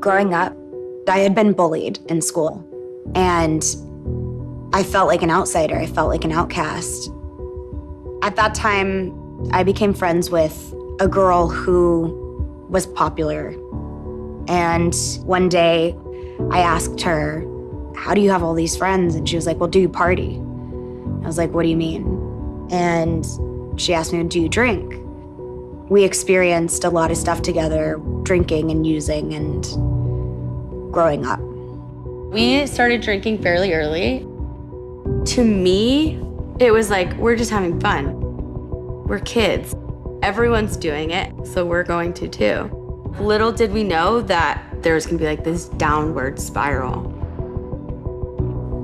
Growing up, I had been bullied in school, and I felt like an outsider. I felt like an outcast. At that time, I became friends with a girl who was popular. And one day, I asked her, "How do you have all these friends?" And she was like, "Well, do you party?" I was like, "What do you mean?" And she asked me, "Do you drink?" We experienced a lot of stuff together, drinking and using and growing up. We started drinking fairly early. To me, it was like, we're just having fun. We're kids. Everyone's doing it, so we're going to too. Little did we know that there was gonna be like this downward spiral.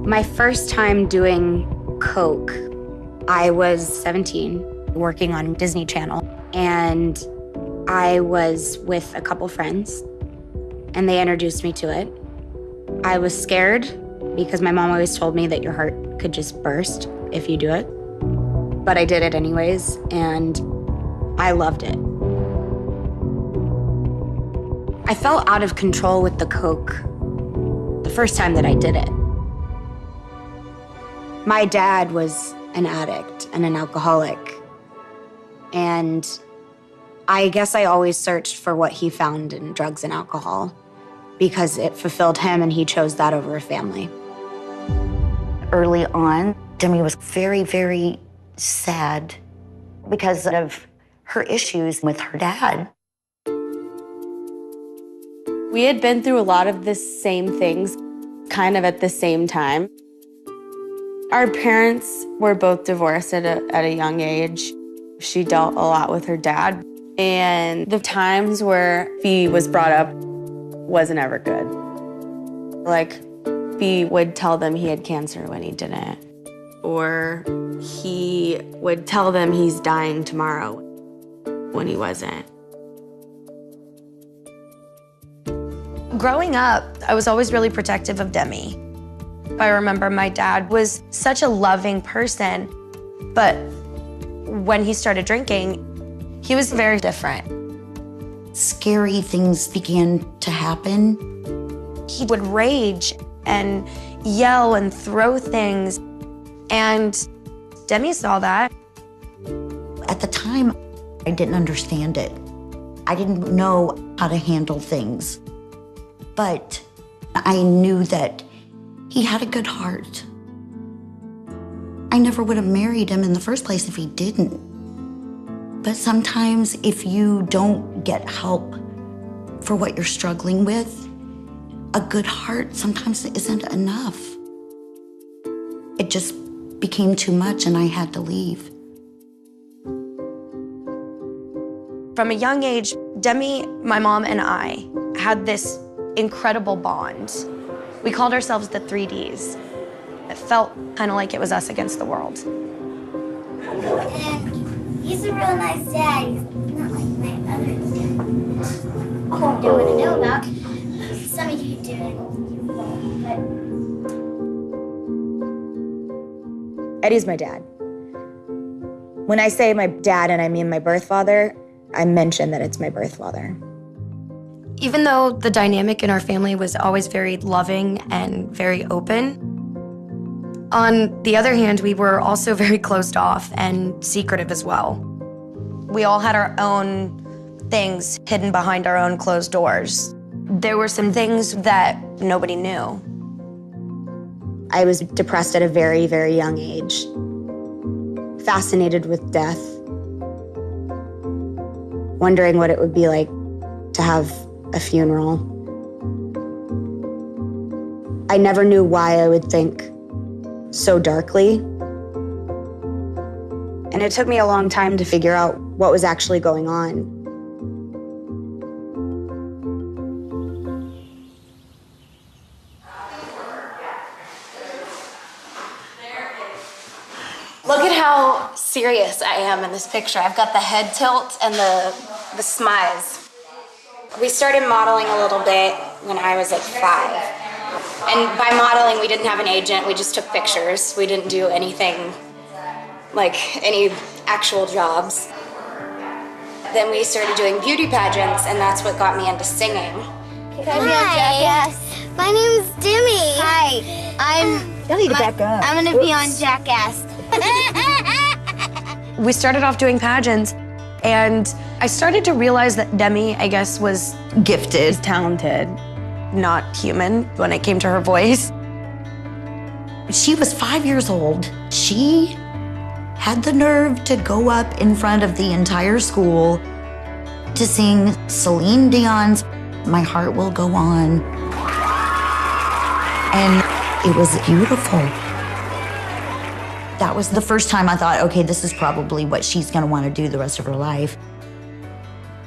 My first time doing coke, I was 17, working on Disney Channel, and I was with a couple friends, and they introduced me to it. I was scared because my mom always told me that your heart could just burst if you do it. But I did it anyways, and I loved it. I felt out of control with the coke the first time that I did it. My dad was an addict and an alcoholic, and I guess I always searched for what he found in drugs and alcohol because it fulfilled him and he chose that over a family. Early on, Demi was very, very sad because of her issues with her dad. We had been through a lot of the same things, kind of at the same time. Our parents were both divorced at a young age. She dealt a lot with her dad. And the times where Fee was brought up wasn't ever good. Like, Fee would tell them he had cancer when he didn't. Or he would tell them he's dying tomorrow when he wasn't. Growing up, I was always really protective of Demi. I remember my dad was such a loving person, but when he started drinking, he was very different. Scary things began to happen. He would rage and yell and throw things, and Demi saw that. At the time, I didn't understand it. I didn't know how to handle things. But I knew that he had a good heart. I never would have married him in the first place if he didn't. But sometimes if you don't get help for what you're struggling with, a good heart sometimes isn't enough. It just became too much and I had to leave. From a young age, Demi, my mom, and I had this incredible bond. We called ourselves the 3Ds. It felt kind of like it was us against the world. And he's a real nice dad. He's not like my other dad. Oh, I don't want to know about. Some of you do it, but... Eddie's my dad. When I say my dad and I mean my birth father, I mention that it's my birth father. Even though the dynamic in our family was always very loving and very open, on the other hand, we were also very closed off and secretive as well. We all had our own things hidden behind our own closed doors. There were some things that nobody knew. I was depressed at a very, very young age, fascinated with death, wondering what it would be like to have a funeral. I never knew why I would think so darkly. And it took me a long time to figure out what was actually going on. Look at how serious I am in this picture. I've got the head tilt and the smize. We started modeling a little bit when I was like 5. And by modeling, we didn't have an agent. We just took pictures. We didn't do anything like any actual jobs. Then we started doing beauty pageants, and that's what got me into singing. Can I be on Jackass? My name's Demi. Hi. You need to back up. I'm gonna be on Jackass. We started off doing pageants, and I started to realize that Demi, I guess, was Gifted. talented, not human when it came to her voice. She was 5 years old. She had the nerve to go up in front of the entire school to sing Celine Dion's My Heart Will Go On. And it was beautiful. That was the first time I thought, okay, this is probably what she's gonna wanna do the rest of her life.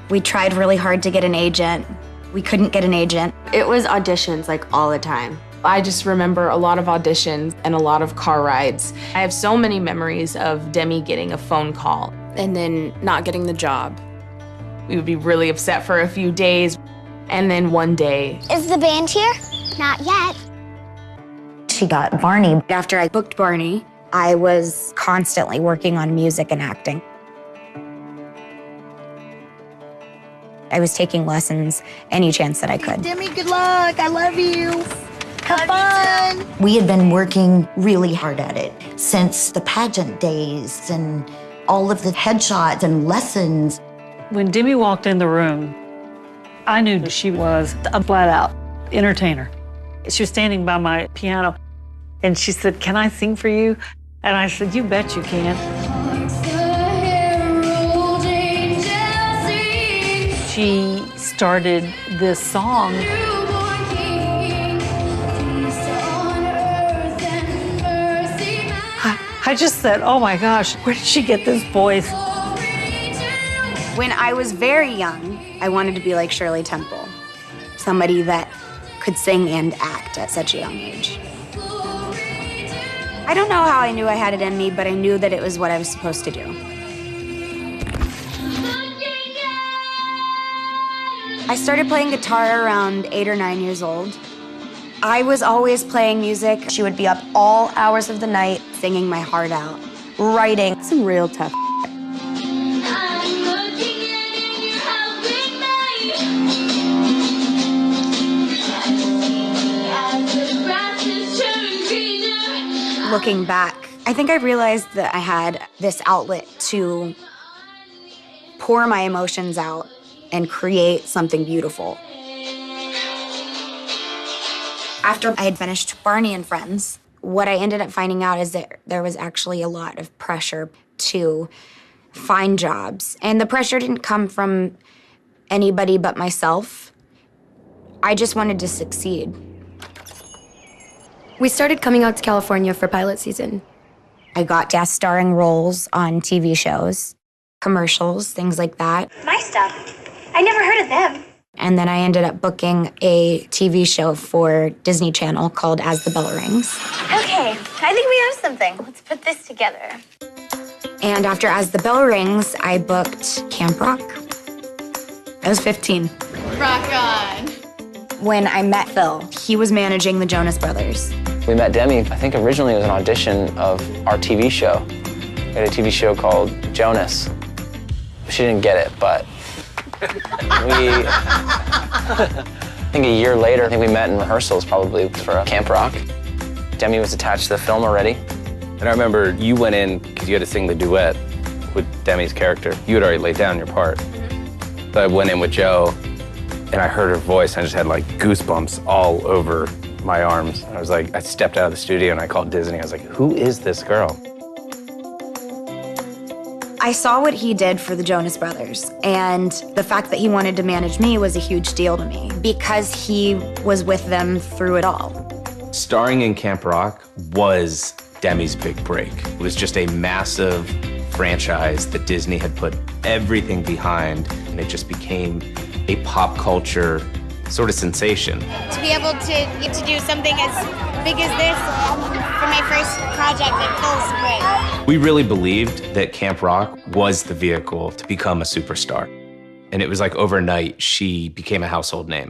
We tried really hard to get an agent. We couldn't get an agent. It was auditions like all the time. I just remember a lot of auditions and a lot of car rides. I have so many memories of Demi getting a phone call and then not getting the job. We would be really upset for a few days, and then one day, Is the band here? Not yet. She got Barney. After I booked Barney, I was constantly working on music and acting. I was taking lessons any chance that I could. Demi, good luck. I love you. Have fun. We had been working really hard at it since the pageant days and all of the headshots and lessons. When Demi walked in the room, I knew she was a flat-out entertainer. She was standing by my piano, and she said, "Can I sing for you?" And I said, "You bet you can." She started this song. I just said, oh my gosh, where did she get this voice? When I was very young, I wanted to be like Shirley Temple, somebody that could sing and act at such a young age. I don't know how I knew I had it in me, but I knew that it was what I was supposed to do. I started playing guitar around 8 or 9 years old. I was always playing music. She would be up all hours of the night, Singing my heart out. writing some real tough. Looking back, I think I realized that I had this outlet to pour my emotions out and create something beautiful. After I had finished Barney and Friends, what I ended up finding out is that there was actually a lot of pressure to find jobs. And the pressure didn't come from anybody but myself. I just wanted to succeed. We started coming out to California for pilot season. I got guest starring roles on TV shows, commercials, things like that. My stuff. I never heard of them. And then I ended up booking a TV show for Disney Channel called As the Bell Rings. Okay, I think we have something. Let's put this together. And after As the Bell Rings, I booked Camp Rock. I was 15. Rock on. When I met Phil, he was managing the Jonas Brothers. We met Demi, I think originally it was an audition of our TV show. We had a TV show called Jonas. She didn't get it, but I think a year later, I think we met in rehearsals probably for Camp Rock. Demi was attached to the film already. And I remember you went in because you had to sing the duet with Demi's character. You had already laid down your part. So I went in with Joe, and I heard her voice, and I just had like goosebumps all over my arms. I was like, I stepped out of the studio and I called Disney. I was like, who is this girl? I saw what he did for the Jonas Brothers, and the fact that he wanted to manage me was a huge deal to me because he was with them through it all. Starring in Camp Rock was Demi's big break. It was just a massive franchise that Disney had put everything behind, and it just became a pop culture sort of sensation. To be able to get to do something as big as this for my first project, it feels great. We really believed that Camp Rock was the vehicle to become a superstar. And it was like overnight, she became a household name.